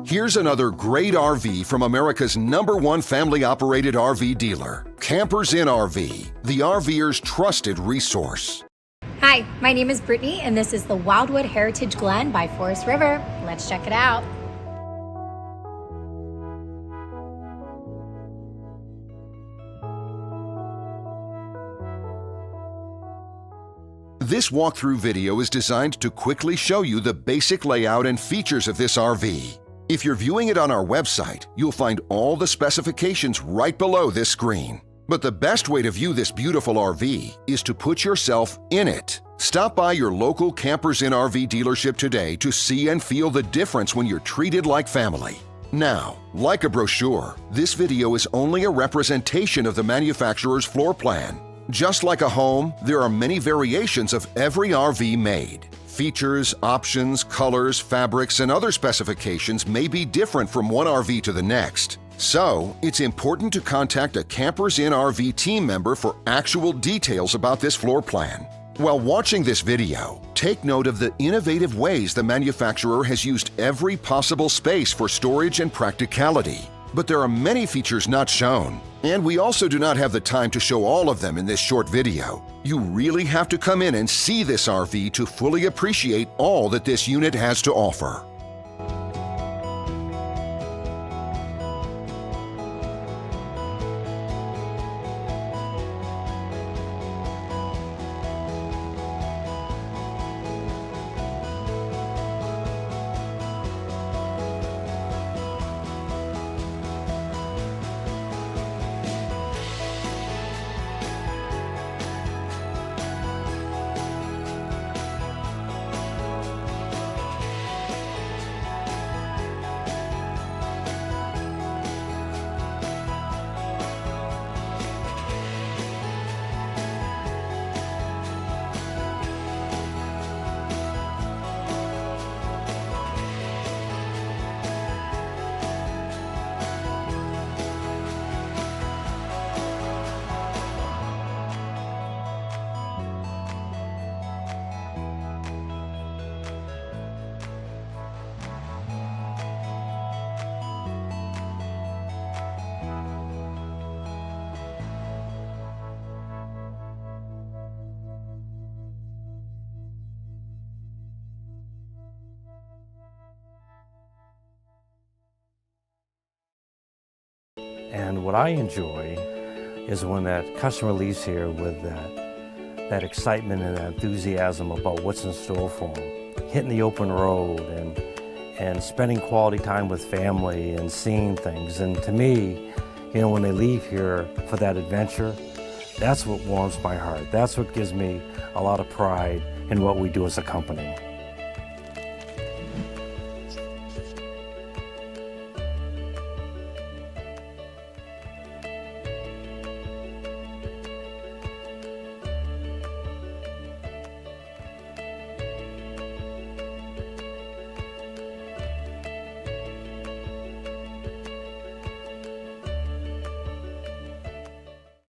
Here's another great RV from America's #1 family-operated RV dealer, Campers Inn RV, the RVer's trusted resource. Hi, my name is Brittany, and this is the Wildwood Heritage Glen by Forest River. Let's check it out. This walkthrough video is designed to quickly show you the basic layout and features of this RV. If you're viewing it on our website, you'll find all the specifications right below this screen. But the best way to view this beautiful RV is to put yourself in it. Stop by your local Campers Inn RV dealership today to see and feel the difference when you're treated like family. Now, like a brochure, this video is only a representation of the manufacturer's floor plan. Just like a home, there are many variations of every RV made. Features, options, colors, fabrics, and other specifications may be different from one RV to the next. So, it's important to contact a Campers Inn RV team member for actual details about this floor plan. While watching this video, take note of the innovative ways the manufacturer has used every possible space for storage and practicality. But there are many features not shown, and we also do not have the time to show all of them in this short video. You really have to come in and see this RV to fully appreciate all that this unit has to offer. And what I enjoy is when that customer leaves here with that excitement and that enthusiasm about what's in store for them. Hitting the open road and spending quality time with family and seeing things. And to me, you know, when they leave here for that adventure, that's what warms my heart. That's what gives me a lot of pride in what we do as a company.